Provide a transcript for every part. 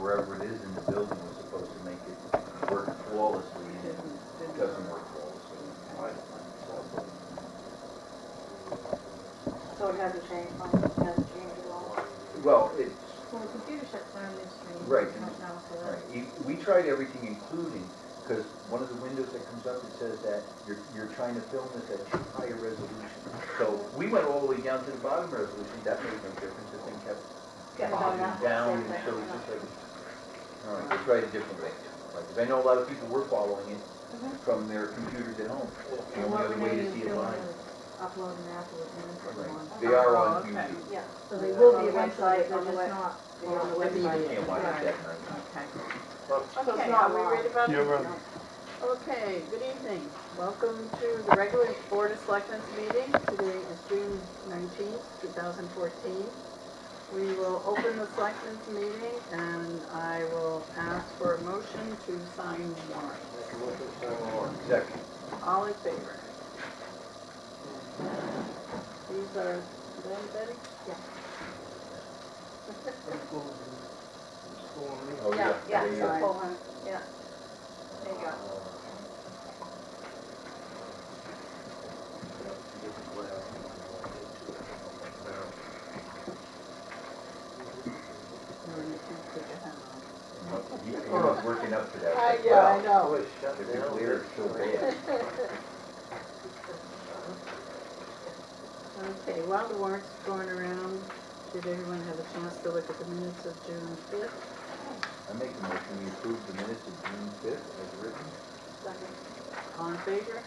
wherever it is in the building was supposed to make it work flawlessly, and it doesn't work flawlessly. So it hasn't changed, it hasn't changed at all? Well, it's, Well, the computer shuts down midstream. Right. I don't know, so right, that's- we tried everything including, because one of the windows that comes up, it says that you're trying to film this at too high a resolution. So we went all the way down to the bottom resolution, that made no difference, the thing kept bogging down, and so it's just like, all right, let's try it a different way. Like, 'cause I know a lot of people were following it from their computers at home. The only other way to see it live. Upload and afterward, and then put them on. They are on okay. YouTube. Yeah. So they will be On the eventually, website, they're on the just web- not on the website. You can't watch it Right. that night. Okay. So it's Okay, not are we live. ready about You're this? ready. Okay, good evening. Welcome to the regular Board of Selectmen's meeting. Today is June 19th, 2014. We will open the Selectmen's meeting and I will ask for a motion to sign warrants. Second. All in favor? These are, them, Betty? Oh, Yeah, yeah, there you so go. full one, yeah. There you go. He was working up to that. Yeah, I know. The glare is so bad. Okay, while the warrants are going around, did everyone have a chance to look at the minutes of June 5th? I make a motion, we approve the minutes of June 5th as written. Second. All in favor?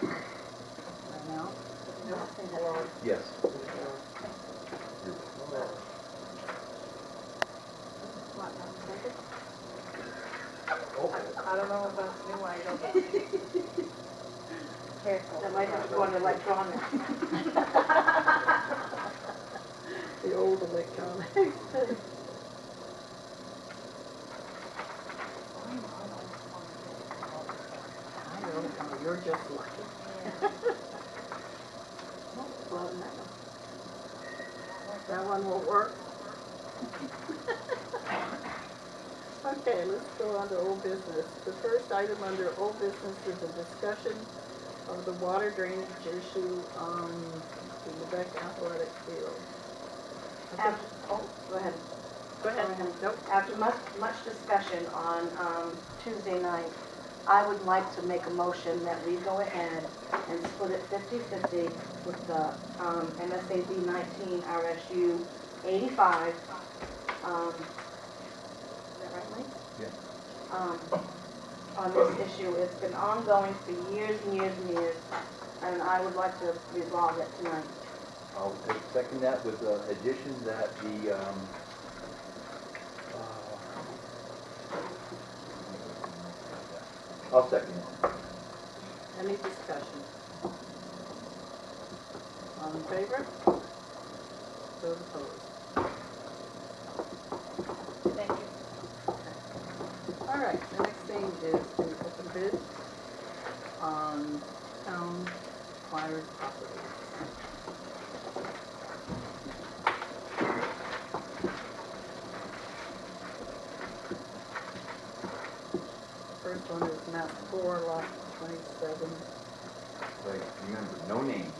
Right now? Yes. I don't know about the new item. Careful, that might have to go on electronic. The old electronics. I don't know, you're just lucky. Well, no. That one won't work? Okay, let's go on to old business. The first item under old business is a discussion of the water drainage issue on the Lubec athletic field. After, oh, go ahead. Go ahead. Nope. After much discussion on Tuesday night, I would like to make a motion that we go ahead and split it 50-50 with the MSAB 19 RSU 85. Is that right, Mike? Yeah. On this issue. It's been ongoing for years and years and years, and I would like to resolve it tonight. I'll second that with the addition that the, I'll second it. Any discussion? All in favor? Those opposed? Thank you. All right, the next thing is to open bid on town acquired properties. First one is map 4, lot 27. Right, remember, no names.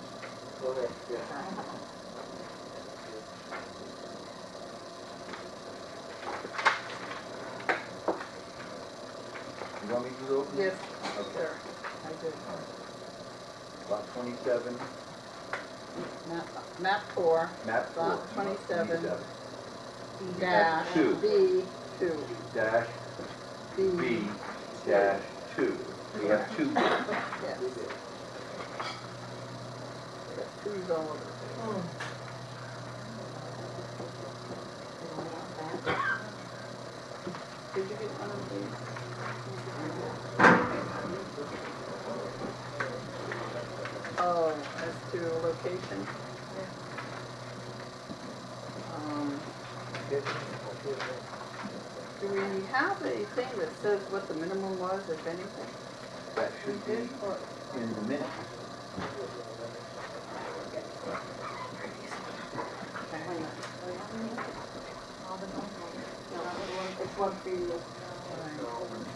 You want me to open it? Yes, Okay. sir, I do. Lot 27, Map 4, map 4. lot 27, Dash dash two. B2. Dash B dash 2. We have 2. Yes. Got twos all over. Did you get one of these? Oh, as to location? Do we have a thing that says what the minimum was, if anything? That should be in the minutes. It's one for you.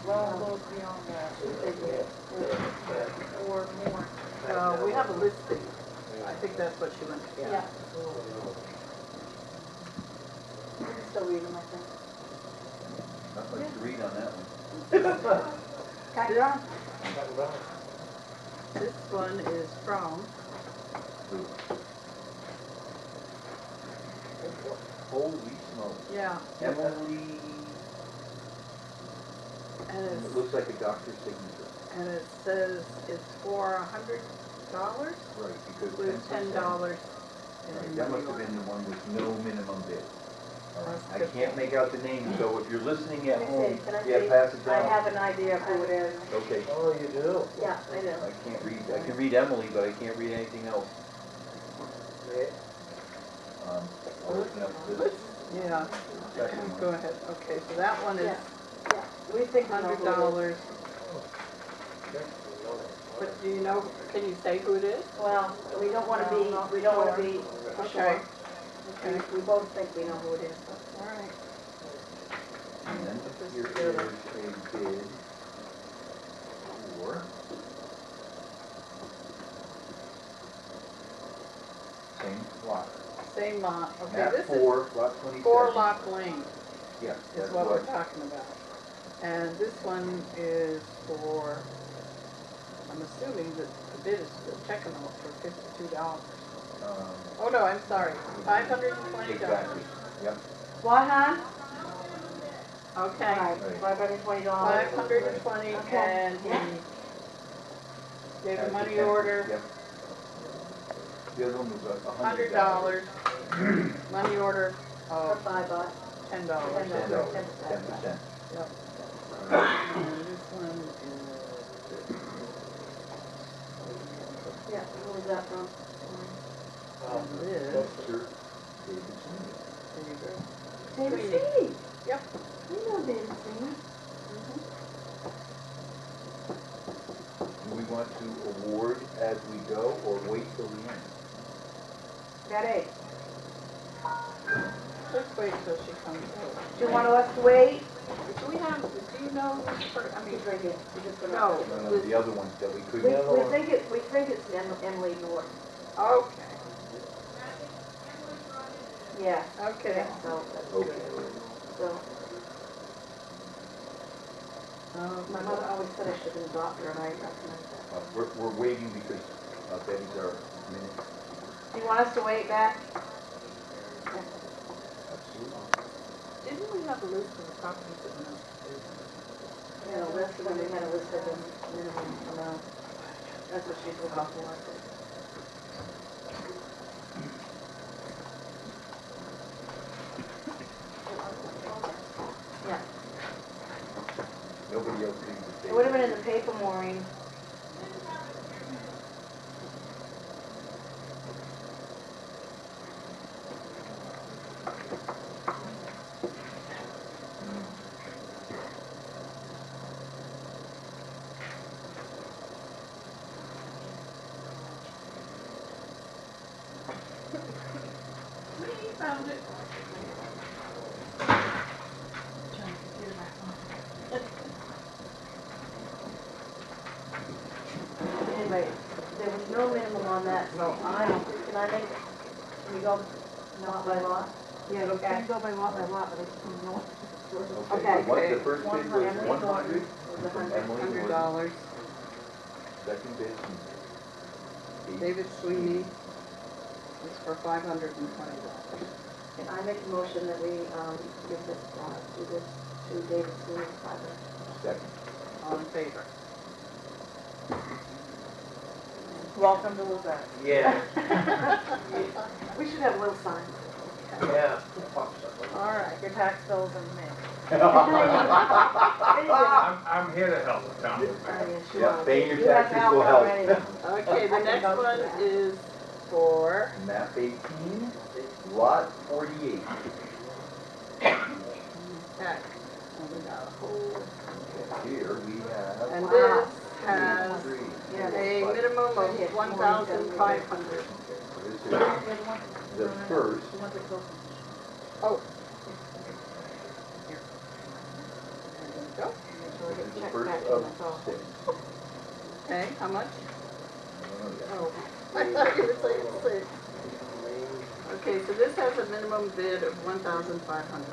Well, goes beyond that, or more. We have a listing. I think that's what she went to get. Yeah. You can still read them, I think. Not much to read on that one. Got it on? This one is from, Holy smokes. yeah, Emily, and it it's, looks like a doctor's signature. and it says it's for $100 Right, because with $10 Right, in that money must have order. been the one with no minimum bid. All right, I That's can't make out the name, so if you're listening at Let me home, see, can I yeah, see? pass it I down. have an idea of who it is. Okay, Oh, you do? Yeah, I do. I can't read, I can read Emily, but I can't read anything else. I'll open up this Yeah, second go one. ahead. Okay, so that one is Yeah, yeah. We think we know who it is. $100. But do you know, can you say who it is? Well, we don't want to be, we don't want to be for Okay. sure. Okay, We both think we know who it is, but. all right. And then Put this here is together. a bid for same lot. Same lot, okay, Map this is 4, lot 27. 4 Lock Lane Yeah, is that's what we're talking about. And this one is for, I'm assuming that the bid is the check amount for $52. Oh, no, I'm sorry, $520. Exactly, yep. What, hon? Okay, Right, $520. $520, Okay. and he Yeah. gave a As the money 10%, order, Yep. The other one was $100, money order For of $5. $10. $10. 10%. Yep. And this one is, Yeah, who was that from? and this, Sir David Sweeney. there you go. David Sweeney. Sweeney. Yep. We know David Sweeney. Do we want to award as we go or wait till the end? Got A. Let's wait till she comes Do over. you want us to wait? Do we have, do you know who's first, I mean, He's right here. He just went No. up. No, the other ones that we We couldn't. think it's Emily Norton. okay, Yeah. okay. So, that's Okay. good. So, my mother always said I should have been a doctor, and I recognize that. We're waiting because Betty's our minute. Do you want us to wait back? Absolutely. Didn't we have a list of the properties that no? We had a list, and then we had a list of the minimum amount. That's what she's looking for. Yeah, Nobody else needs to say. it would have been in the paper, Maureen. We found it. Anyway, there was no minimum on that, so can I make, can we go lot by lot? Yeah, you can go by lot, but I just don't know. Okay, so what, Okay. the first bid was Emily 100 Norton was from 100. Emily Norton. $100. Second bid from David Sweeney is for $520. And I make a motion that we, give this, do this to David Sweeney, Father. Second. All in favor? Welcome to Lubec. Yeah, We should have a little sign. yeah. All right. Your tax bills and me. I'm here to help the town. Yeah, paying your You have taxes will help. already. Okay, the I can next vote for one that. is for, Map 18, lot 48. okay, and we got a whole, Here we have. and Wow. this has minimum of Right here. 1,500. So this is the first, Oh. Here. There you go. this is the first of 6. Okay, how much? I don't know yet. Oh, I thought you were saying 6. Okay, so this has a minimum bid of 1,500.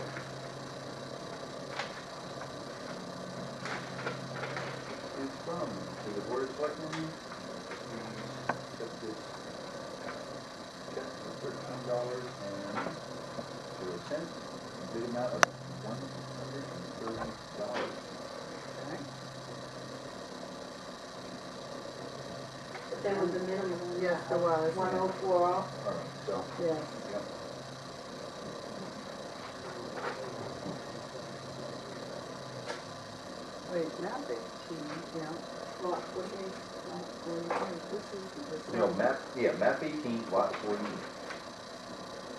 It's from, to the Board of Selectmen, please accept this check for $13.00, bid amount of $130. Okay. There was a minimum. Yes, there was. 1040. All right, so, Yes. yep. Wait, now 15, yeah. Lot 48. This is the No, same. map 18, lot 48.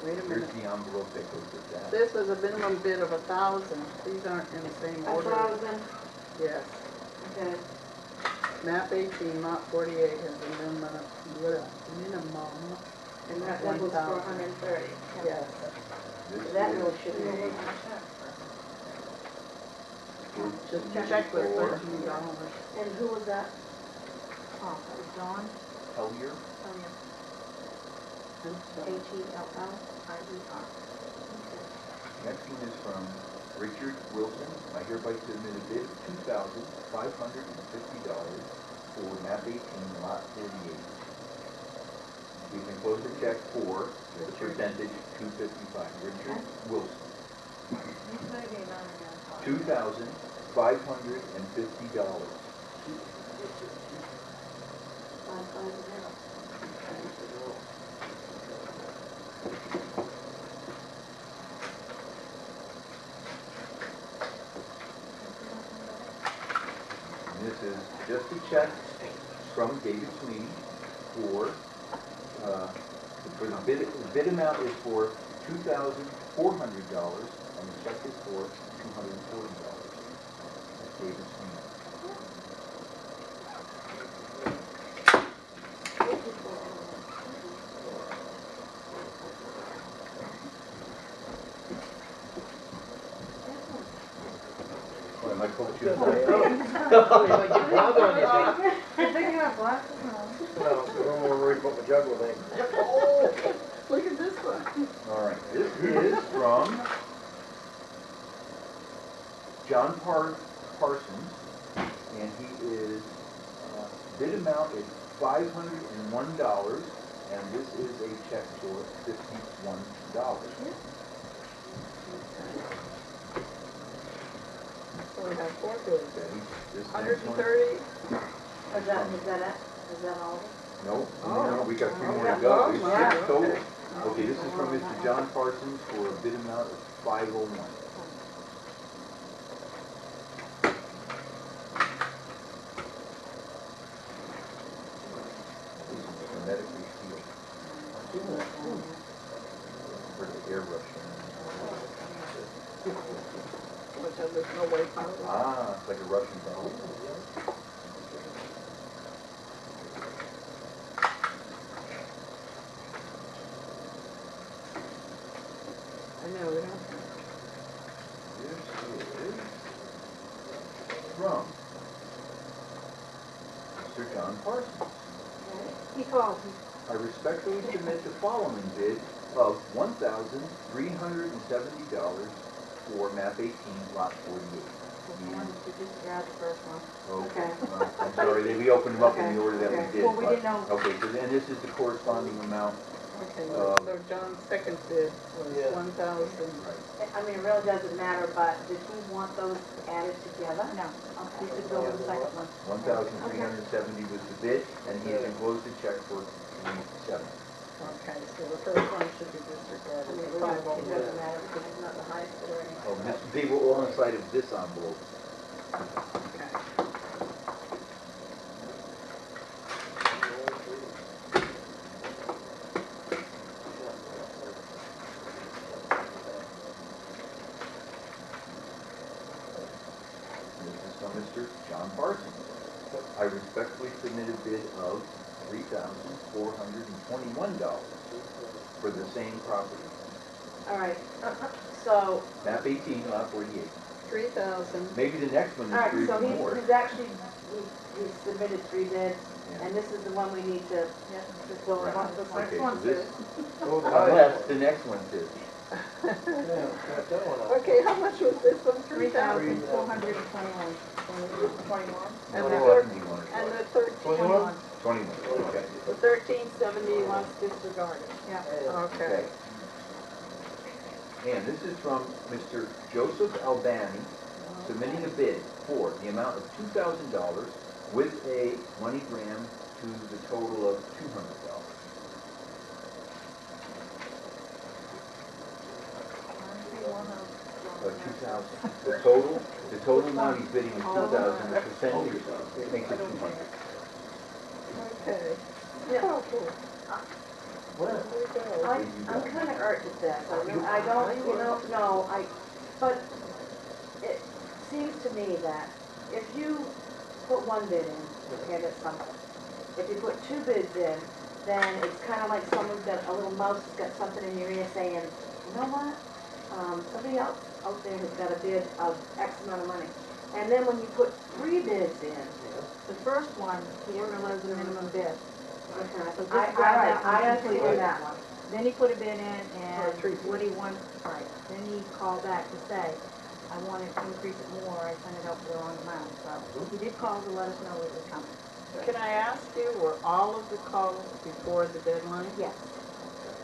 Wait a Here's minute. the envelope that goes with that. This was a minimum bid of 1,000. These aren't in the same order. 1,000, Yes. okay. Map 18, lot 48 has a minimum. And that was for 130. Yes. This That is- really should be. Just this is check with for $13. And who was that? Oh, that was Dawn? Hellier. Oh, yeah. H-E-L-L-I-E-R. Next one is from Richard Wilson. I hereby submit a bid of $2,550 for map 18, lot 48. You can close the check for the percentage 255. Richard Wilson, $2,550. 550. And this is just a check from David Sweeney for the bid amount is for $2,400 and the check is for $240. That's David Sweeney. Well, am I coaching? Good, man. I think you have glasses on. No, I'm more worried about my juggler thing. Oh, look at this one. All right, this is from John Parsons, and he is, bid amount is $501, and this is a check for $51. So we have 4 bids. Okay, this next one. 130. Is that it? Is that all? No, Oh. we got 3 Oh, more yeah. to go. Oh, It's wow. 6 total. Okay. Okay, this is from Mr. John Parsons for a bid amount of $501. This is hermetically sealed for the airbrushing. Which there's no way powder. Ah, it's like a Russian doll. I know, we don't. This is from Mr. John Parsons. He called me. I respectfully submit the following bid of $1,370 for map 18, lot 48. You just grabbed the first one. Okay. Okay. I'm sorry, we opened them up in the order that we Okay. did. Well, we but- didn't know. Okay, so then this is the corresponding amount. Okay, Um, so John's second bid was Yeah. 1,000. Right. I mean, it really doesn't matter, but did he want those added together? No. He could go with the second one. 1,370 was the bid, and he has enclosed the check for 370. Okay, so the first one should be I disregarded. mean, it The really 501. doesn't matter because it's not the highest bidder anyway. Oh, they were all inside of this envelope. Okay. This is from Mr. John Parsons. I respectfully submit a bid of $3,421 for the same property. All right, so, Map 18, lot 48. 3,000. Maybe the next one all right, is so three more. he's actually, he submitted 3 bids, Yeah. and this is the one we need to go Right. on. The Okay, next so one this, says. unless the next one is. Okay, how much was this one? 3,421. 21. And What the do thir- you want? and the 13, 21. 21, okay. the 1370 was disregarded. Yeah. Okay. And this is from Mr. Joseph Albani, submitting a bid for the amount of $2,000 with a MoneyGram to the total of $200. So 2,000. The total amount he's bidding is 2,000, the percentage makes it 200. Okay. Yeah. Well, I'm kind of irked at this, I don't, no, but it seems to me that if you put 1 bid in, and it's something. If you put 2 bids in, then it's kind of like someone's got, a little mouse has got something in your ear saying, you know what? Somebody else out there has got a bid of X amount of money. And then when you put 3 bids in, The first one, he was the minimum bid. okay, So I, just all grab right, that one I actually completely. did that one. Then he put a bid in and Or 3 bids. Woody won, right, then he called back to say, I wanted to increase it more, I sent it out for the wrong amount, so he did call to let us know it was coming. Can I ask you, were all of the calls before the deadline? Yes,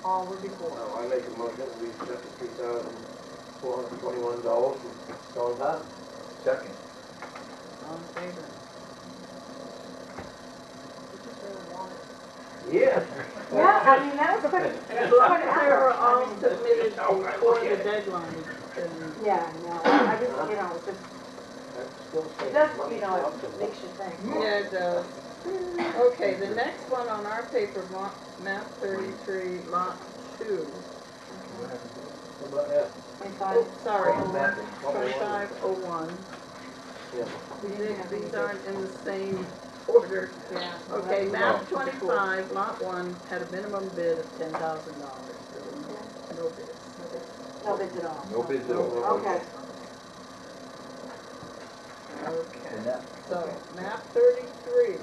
all were before. I make a motion, we accept the $3,421 from Stone Top. second. All in favor? Yeah. Yeah, I mean, that was pretty, As long as they were all submitted before the deadline, then yeah, no, I just, it's just, it does, it makes you think. yeah, it does. Okay, the next one on our paper, map 33, lot 2. How about that? Oh, sorry, Oh, map. 2501. Yeah. These aren't in the same order. Yeah. Okay, map 25, lot 1, had a minimum bid of $10,000. There were no bids. No bids at all. No bids at all. Okay. Okay, And that, so map 33,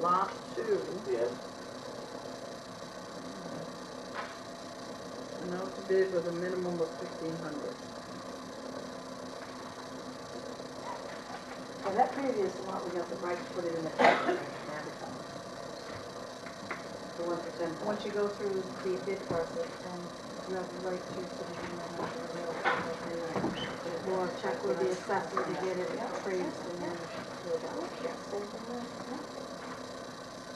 lot 2, Yeah. no bid with a minimum of 1,500. And that previous one, we got the right to put it in the paper. The 1%. Once you go through the bid process, then you have the right to put it in the or check with the assessor to get it appraised and then do that.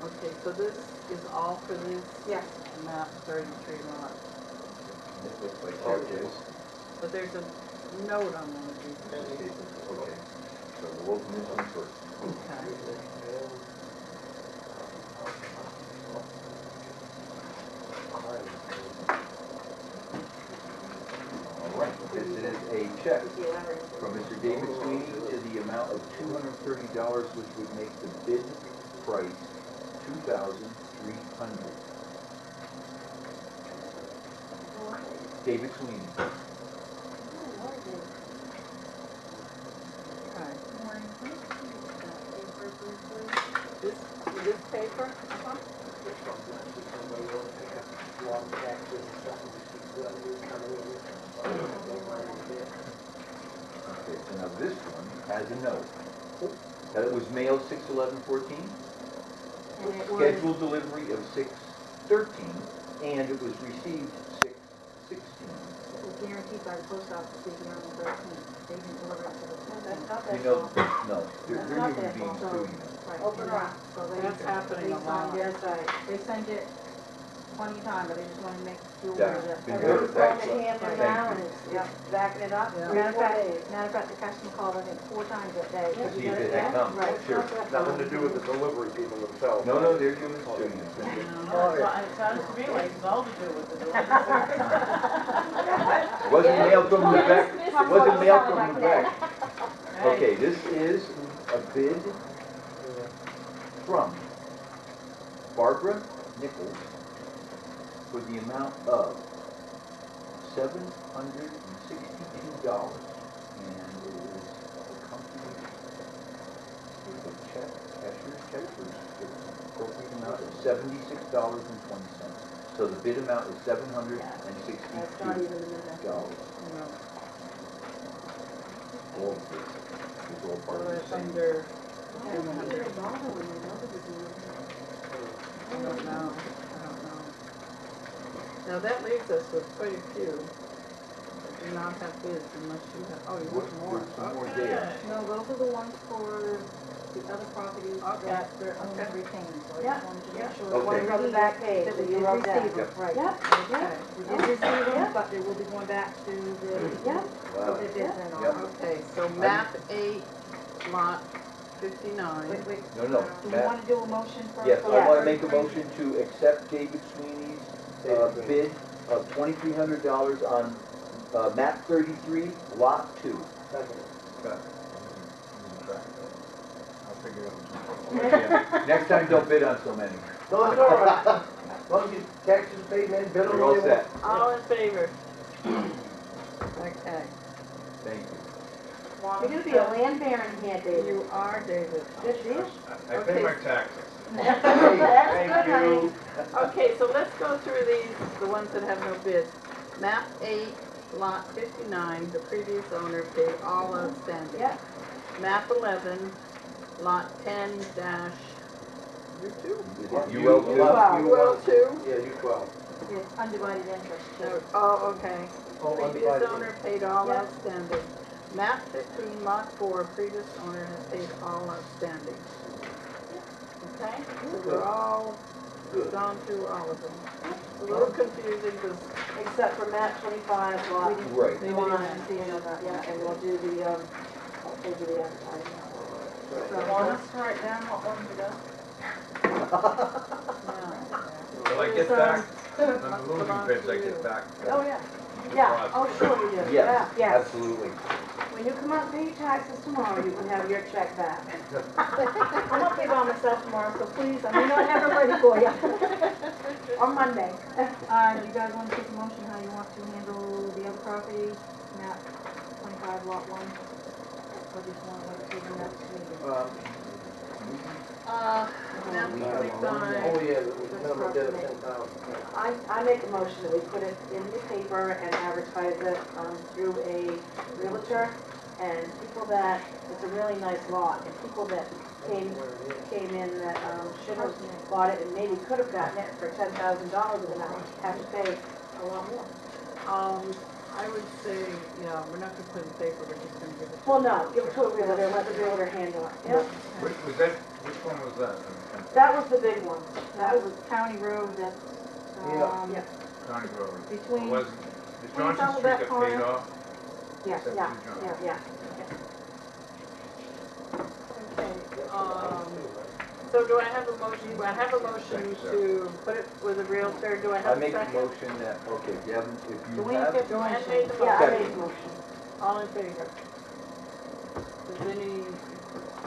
Okay, so this is all for this Yes. map 33 lot. it looks like that is. But there's a note on one of these. Okay, so we'll open this one first. Okay. All right, this is a check from Mr. David Sweeney to the amount of $230, which would make the bid price $2,300. David Sweeney. This paper? Okay, so now this one has a note that it was mailed 6/11/14, And it was, scheduled delivery of 6/13, and it was received 6/16. it was guaranteed by the post office to be on the 13th. They didn't deliver it to the That's 13th. not You that know, small. no, they're That's not human that beings long. too, you know. Right, Open and her up. So they, That's happening they a signed lot. it, That's right. they sent it plenty of time, but they just wanted to make you Yeah. aware that. Been Everyone's good. throwing their hand in now and it's backing it up. Yeah. Matter of 4 fact, days. the customer called, I think, 4 times that day. Yeah. See if it had come, Right. sure. Nothing to do with the delivery people themselves. No, no, they're humans too, you know. It sounds to me like it's all to do with the delivery. Wasn't mailed from Lubec, wasn't mailed from Like Lubec. Hey, Okay, this is a bid from Barbara Nichols for the amount of $762. And it is accompanied with a check, cashier's check for the appropriate amount of $76.20. So the bid amount is $762. That's not even a minute. All of this is all part So of the it's same. under, Why don't they bother when they know that it's in I don't know. Now that leaves us with quite a few that do not have bids unless you have, oh, you want more? Some more Okay. data. No, those are the ones for the other properties Okay. that their owners Okay. retained, so I Yeah, just wanted to yeah. make sure. Okay. One from the back page, That that we you did wrote down. receive them, right. Yep, Okay. We did receive Yeah. them, but they will be going back to the, yep. what they did then Yep. on. Okay, so map 8, lot 59. Wait, wait. No, Do we Matt. want to do a motion first? Yes, I Yeah. want to make a motion to accept David Sweeney's bid of $2,300 on map 33, lot 2. Second. I'll figure it out. Next time, don't bid on so many. No, it's all right. As long as you taxes paid, man, bid on You're all what they set. want. All in favor? Okay. Thank you. You're gonna be a land baron here, David. You are David. Good deal. I pay my taxes. That's good, honey. Okay, so let's go through these, the ones that have no bids. Map 8, lot 59, the previous owner paid all outstanding. Yeah. Map 11, lot 10 dash, U2? UL 2. UL 2? Yeah, you 12. It's undivided interest. No, oh, okay. Oh, Previous undivided. owner paid all Yeah. outstanding. Map 15, lot 4, previous owner has paid all outstanding. Okay, so we're all, we've gone through all of them. It's a little confusing because Except for map 25, lot Right. Maybe one, they didn't see any of that. yeah, and we'll do the advertising. So want us to write down what ones we got? Will I get back, on the losing bids, I get back. Oh, yeah. Yeah, oh, sure you do. Yes, Yeah. absolutely. When you come out and pay your taxes tomorrow, you can have your check back. I'm not big on myself tomorrow, so please, I may not have it ready for you. On Monday. Do you guys want to take a motion how you want to handle the other property, map 25, lot 1? Or just want to wait till the next meeting? Map Oh, 25, yeah, the minimum bid of 10,000. I make a motion that we put it in the paper and advertise it through a realtor, and people that, it's a really nice lot, and people that came in that should have bought it and maybe could have gotten it for $10,000 and now have to pay a lot more. I would say, yeah, we're not gonna put it in paper, we're just gonna give it. Well, no, give it to a realtor, let the realtor handle it. Yeah, Which one was that? that was the big one. That was County Road, that's, Yeah. County Road. between, Was, did Please Johnson tell Street that get corner. paid off? yeah, Except Yeah, for Johnson. yeah. So do I have a motion, do I have a motion to put it with a realtor, do I I have a make a second? motion that, okay, if you haven't, if you Joanne have, kept Joanne motion. made the Yeah, I motion. made a motion. All in favor? Does any,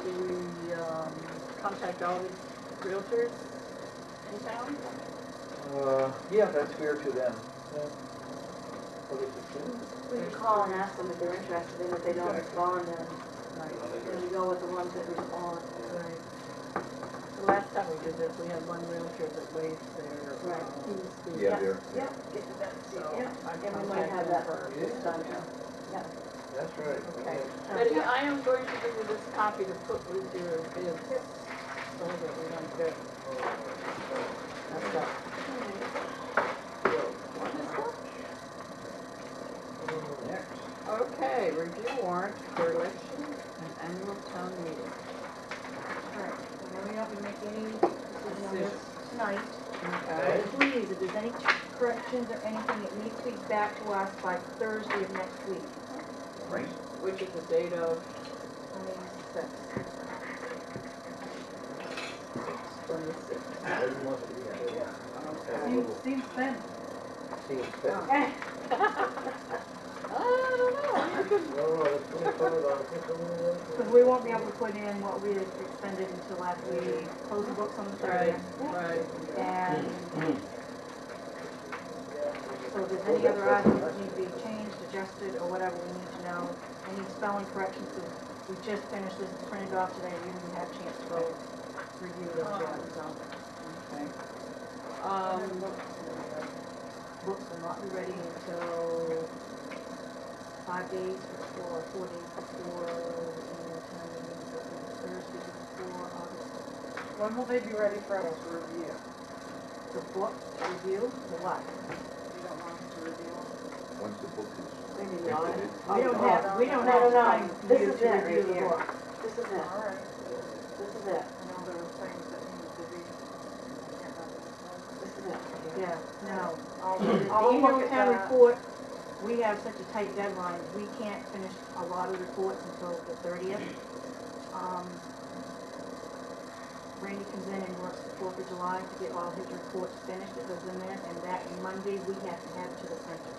do we, contact all the realtors in town? yeah, that's fair to them. What is it, two? We can call and ask them if they're interested in it, if they don't respond, then we go with the ones that respond. Right. The last time we did this, we had one realtor that waived their, Right. fees. Yeah, they're, Yeah, So yeah, I and we might have that contacted her. this time, yeah. That's right. Okay. Betty, I am going to give you this copy to put with your bids, so that we don't get messed up. next. Okay, review warrant for election and annual town meeting. alright, we're not going to make any decision on this tonight. Okay. Please, if there's any corrections or anything, it needs to be back to us by Thursday of next week. Right. Which is the date of 26. 26. Everyone wants to be out, yeah. Okay. Seems thin. Seems fit. I don't know. No, it's 25 on, we won't be able to put in what we expended until after we close the books on the Right, 30th. right. And so if there's any other items that need to be changed, adjusted, or whatever, we need to know. Any spelling corrections, because we just finished this, printed off today, we didn't have a chance to go review those yet, so. Okay. Books will not be ready until 5 days before, 4 days before the town meeting, so it's Thursday before August. When will they be ready for us to review? The book review, the what? You don't want us to review them? Once the book is Maybe printed, not. We don't have No, time for this you is to it review right the here. book. This is it, All right. this is it, I know there were things that needed to be, I can't remember this one. this is it. Yeah, no. I'll The look annual at town that. report, we have such a tight deadline, we can't finish a lot of reports until the 30th. Randy comes in and works the 4th of July to get all his reports finished, it goes in there, and that Monday, we have to have it to the printer.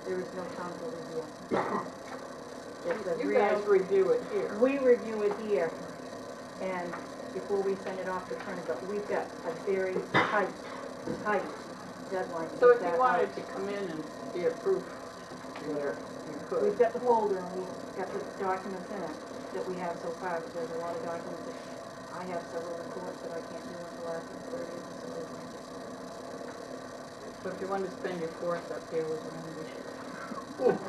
There is no time for review. It's a You real, guys review it here. we review it here, and before we send it off to printer, but we've got a very tight deadline to So get if you that wanted out. to come in and be a proof reader, you could. We've got the folder and we've got the documents in it that we have so far, but there's a lot of documents that I have several reports that I can't do until after the 30th. So if you wanted to spend your fourth up here with Randy.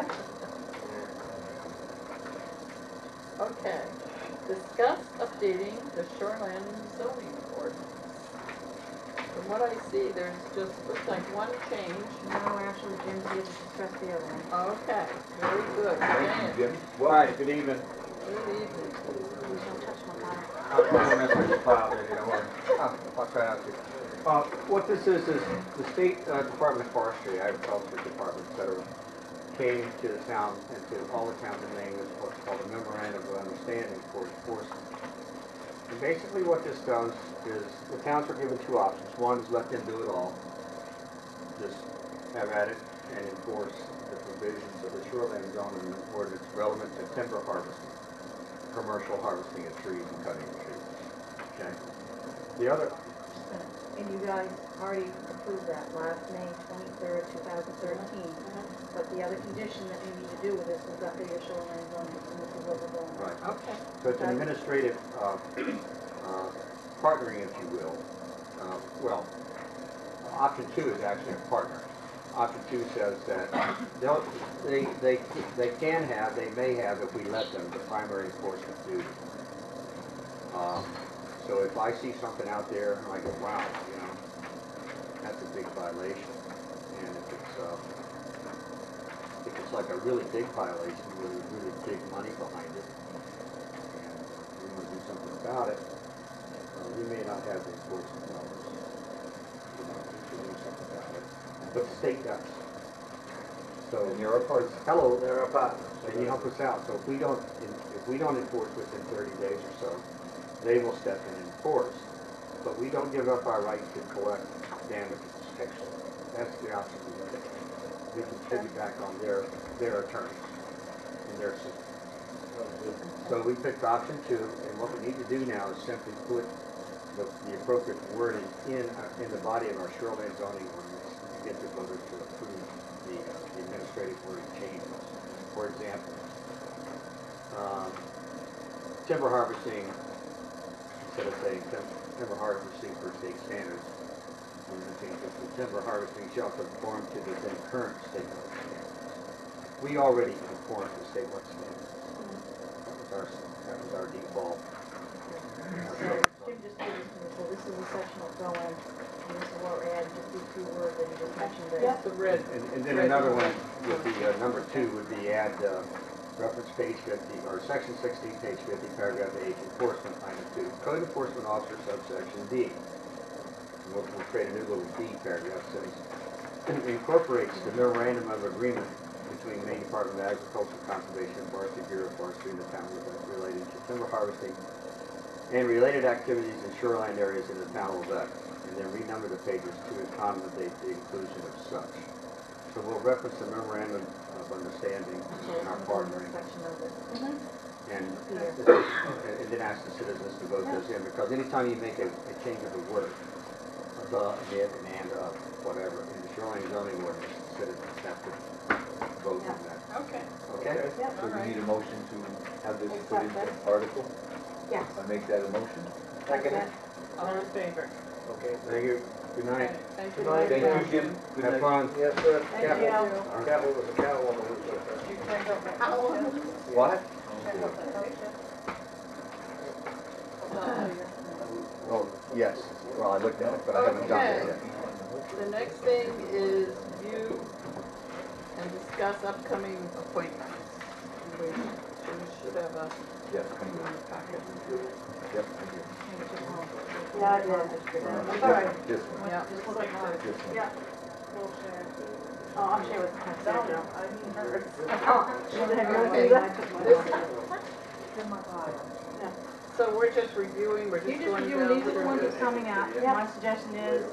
Okay, discuss updating the shoreline zoning ordinance. From what I see, there's just, looks like one change. No, actually, Jim's here to discuss the other one. Okay, very good. thank Dan, you, Jim. All right, good evening. good evening. Please don't touch my file. I'm going to mess with your file there, you know what? I'll try not to. What this is the State Department of Forestry, Agriculture Department, et cetera, came to the town and to all the towns in Maine with what's called a memorandum of understanding for enforcement. And basically what this does is the towns are given two options. One is let them do it all, just have at it and enforce the provisions of the shoreline zoning ordinance relevant to timber harvesting, commercial harvesting of trees and cutting of trees. Okay? The other, And you guys already approved that last May 23rd, 2013. But the other condition that we need to do with this is update the shoreline zoning, and this is what we're going with. right. Okay. So it's an administrative partnering, if you will. Well, option two is actually a partner. Option two says that they can have, they may have, if we let them, the primary enforcement duty. So if I see something out there and I go, wow, you know, that's a big violation. And if it's like a really big violation with really big money behind it, and we want to do something about it, we may not have the enforcement numbers, you know, to do something about it. But the state does. So And you're a partner. hello, They're a partner. and you help us out. So if we don't enforce within 30 days or so, they will step in and enforce. But we don't give up our right to collect damages. That's the option we take. We can piggyback on their attorneys and their system. So we picked option two, and what we need to do now is simply put the appropriate wording in the body of our shoreline zoning ordinance to get the voters to approve the administrative wording changes. For example, timber harvesting, instead of saying timber harvesting for state standards, we're going to change it to timber harvesting shall conform to the then current statewide standards. We already conform to statewide standards. That was our default. Jim just gave us the, so this is the section of go in, and this is what we're adding, just these two words that he just mentioned there. That's the red. And then another one would be, number two would be add reference page 50, or section 16, page 50, paragraph H, enforcement, item 2. Code enforcement officer, subsection D. And we'll create a new little D paragraph, says, incorporates the memorandum of agreement between Maine Department of Agriculture, Conservation, and Forestry, Bureau of Forestry, and the town relating to timber harvesting and related activities in shoreline areas in the town of Lubec, and then renumber the pages to accommodate the inclusion of such. So we'll reference the memorandum of understanding in our partnering. Section of it. And Peter. and then ask the citizens to vote this in, because anytime you make a change of a word, the, and, whatever, in the shoreline zoning ordinance, the citizens have to vote on that. Okay. Okay? Yep. So we need a motion to have this put into Accept article? Yes. I make that a motion? Second. All in favor? Okay. Thank you. Good night. Okay, thank you. Good night. Thank you, Jim. Good Have night. fun. Yes, sir. Thank Capital. you. Capital was a cow on the roof. You check out that How? township? What? Check out that township? Oh, yes. Well, I looked at it, but I haven't done it yet. The next thing is view and discuss upcoming appointments. We should have a, Yes, in the packet. yep, I do. Yeah, I did. All right. This one, Yeah. Just look at mine. this one. Yeah. Oh, I'm sure with my No, schedule. I need hers. Oh, she didn't have yours Okay. either? I took mine This- off. In my file. So we're just reviewing, we're just You're just going reviewing, down these are the ones through. that's coming up. Yeah. My suggestion is,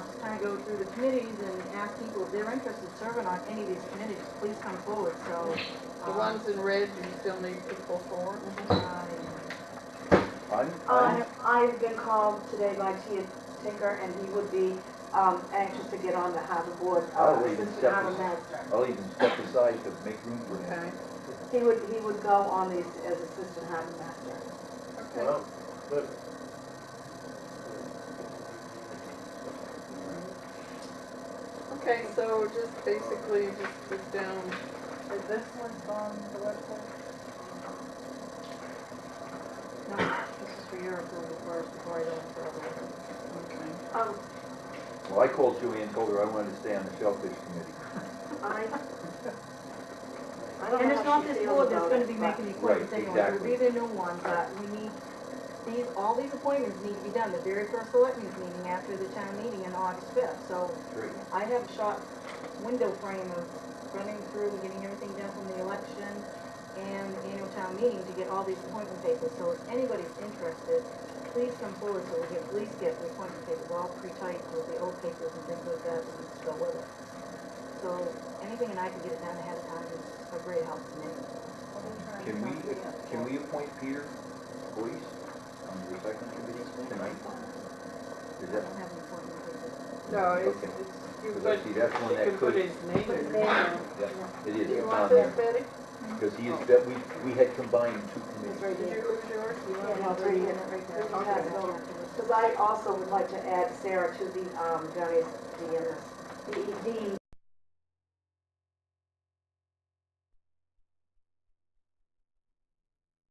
just kind of go through the committees and ask people if they're interested in serving on any of these committees, please come forward, so. The ones in red, you still need people for. I've been called today by Tia Tinker, and he would be anxious to get on the harbor board, I'll even assistant step harbor aside. master. I'll even step aside to make room for him. Okay, He would go on these as assistant harbor master. okay. Well, good. Okay, so just basically just put down, Is this one on the website? No, this is for your approval first, before I go any further with it. okay. Well, I called Julie and told her I wanted to stay on the shellfish committee. I don't And know it's how not she this feels board that's about gonna it, be but- making the appointments Right, anyway, it'll exactly. be the new ones, but we need, all these appointments need to be done, the very first selectmen's meeting after the town meeting on August 5th, so Great. I have a short window frame of running through and getting everything done from the election and the annual town meeting to get all these appointment papers, so if anybody's interested, please come forward so we can at least get the appointment papers all pre-typed with the old papers and things like that that needs to go with it. So anything and I can get it done ahead of time is a great help to me. Can we appoint Peter Boyce on the recycling committee tonight? Is I that, don't have any appointment papers. No, it's, Okay. you because I put, see that's one you that can put could, his name Put his in. name in. yeah, it is, Do you it's want on this, there. Betty? Because he is, that we had combined two It's committees. right Did here. you lose yours? You want Yeah, no, it's right here. Okay. Pass it over. Because I also would like to add Sarah to the, Johnny's, the